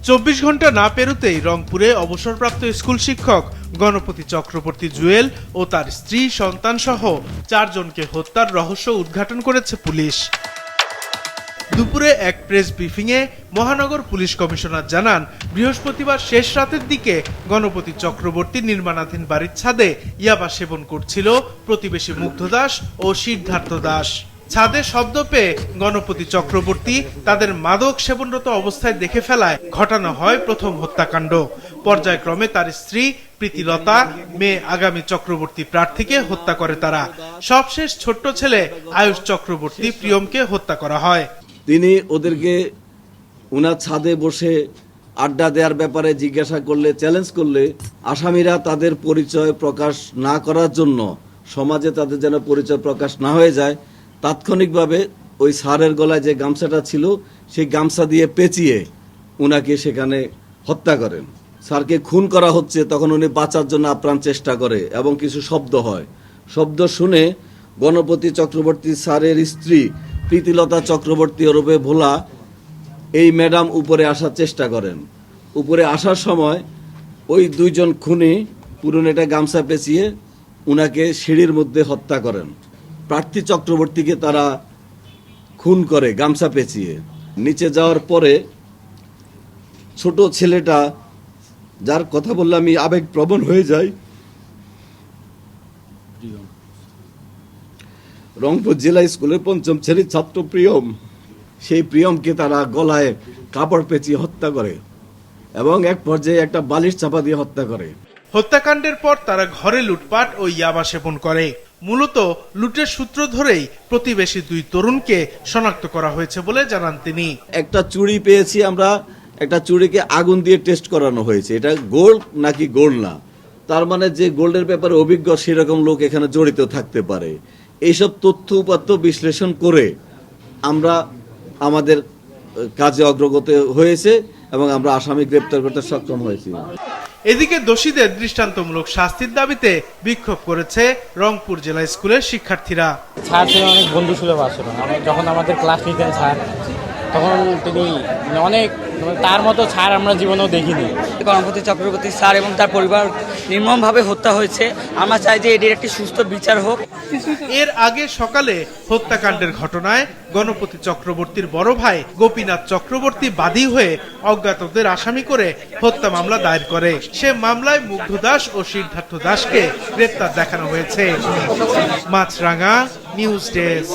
24 ঘন্টা না পেরোতেই রংপুরে অবসরপ্রাপ্ত স্কুল শিক্ষক গণপতি চক্রবর্তী জুয়েল ও তার স্ত্রী সন্তান সহ 4 জনকে হত্যার রহস্য উদ্ঘাটন করেছে পুলিশ। দুপুরে এক প্রেস ব্রিফিংয়ে মহানগর পুলিশ কমিশনার জানান, বৃহস্পতিবার শেষ রাতের দিকে গণপতি চক্রবর্তী নির্মাণাধীন বাড়ির ছাদে ইয়াবা সেবন করছিল প্রতিবেশী মুগ্ধ দাস ও সিদ্ধার্থ দাস। ছাদে শব্দ পেয়ে গণপতি চক্রবর্তী তাদের মাদক সেবনরত অবস্থায় দেখে ফেলায় ঘটানো হয় প্রথম হত্যাকাণ্ড। পর্যায়ক্রমে তার স্ত্রী প্রীতিলতা, মেয়ে আগামী চক্রবর্তী প্রার্থীকে হত্যা করে তারা। সবশেষ ছোট্ট ছেলে আয়ুষ চক্রবর্তী প্রিয়মকে হত্যা করা হয়। তিনি ওদেরকে উনার ছাদে বসে আড্ডা দেওয়ার ব্যাপারে জিজ্ঞাসা করলে, চ্যালেঞ্জ করলে আসামিরা তাদের পরিচয় প্রকাশ না করার জন্য, সমাজে তাদের যেন পরিচয় প্রকাশ না হয়ে যায়, তাৎক্ষণিকভাবে ওই স্যারের গলায় যে গামছাটা ছিল সেই গামছা দিয়ে পেঁচিয়ে উনাকে সেখানে হত্যা করেন। স্যারকে খুন করা হচ্ছে, তখন উনি বাঁচার জন্য আপ্রাণ চেষ্টা করে এবং কিছু শব্দ হয়। শব্দ শুনে গণপতি চক্রবর্তী স্যারের স্ত্রী প্রীতিলতা চক্রবর্তী ওরফে ভোলা এই ম্যাডাম উপরে আসার চেষ্টা করেন। উপরে আসার সময় ওই 2 জন খুনি পুরনেটা গামছা পেঁচিয়ে উনাকে সিঁড়ির মধ্যে হত্যা করেন। প্রার্থী চক্রবর্তীকে তারা খুন করে গামছা পেঁচিয়ে। নিচে যাওয়ার পরে ছোট ছেলেটা, যার কথা বললে আমি আবেগপ্রবণ হয়ে যাই, রংপুর জেলা স্কুলের 5ম শ্রেণীর ছাত্র প্রিয়ম, সেই প্রিয়মকে তারা গলায় কাপড় পেঁচিয়ে হত্যা করে এবং এক পর্যায়ে একটা বালিশ চাপা দিয়ে হত্যা করে। হত্যাকাণ্ডের পর তারা ঘরে লুটপাট ও ইয়াবা সেবন করে। মূলত লুটের সূত্র ধরেই প্রতিবেশী 2 তরুণকে শনাক্ত করা হয়েছে বলে জানান তিনি। একটা চুড়ি পেয়েছি আমরা, একটা চুড়িকে আগুন দিয়ে টেস্ট করানো হয়েছে, এটা গোল্ড নাকি গোল্ড না। তার মানে যে গোল্ডের ব্যাপারে অভিজ্ঞ সেরকম লোক এখানে জড়িত থাকতে পারে। এইসব তথ্য উপাত্ত বিশ্লেষণ করে আমরা আমাদের কাজে অগ্রগতি হয়েছে এবং আমরা আসামি গ্রেপ্তার করতে সক্ষম হয়েছি। এদিকে দোষীদের দৃষ্টান্তমূলক শাস্তির দাবিতে বিক্ষোভ করেছে রংপুর জেলা স্কুলের শিক্ষার্থীরা। স্যার ছিলেন অনেক বন্ধুসুলভ আচরণ। যখন আমাদের ক্লাস নিতেন স্যার, তখন তিনি অনেক, তার মতো স্যার আমরা জীবনেও দেখিনি। গণপতি চক্রবর্তী স্যার এবং তার পরিবার নির্মমভাবে হত্যা হয়েছে। আমরা চাই যে এটির একটি সুস্থ বিচার হোক। এর আগে সকালে হত্যাকাণ্ডের ঘটনায় গণপতি চক্রবর্তীর বড় ভাই গোপীনাথ চক্রবর্তী বাদী হয়ে অজ্ঞাতদের আসামি করে হত্যা মামলা দায়ের করে। সে মামলায় মুগ্ধ দাস ও সিদ্ধার্থ দাসকে গ্রেপ্তার দেখানো হয়েছে। মাছরাঙা নিউজ ডেস্ক।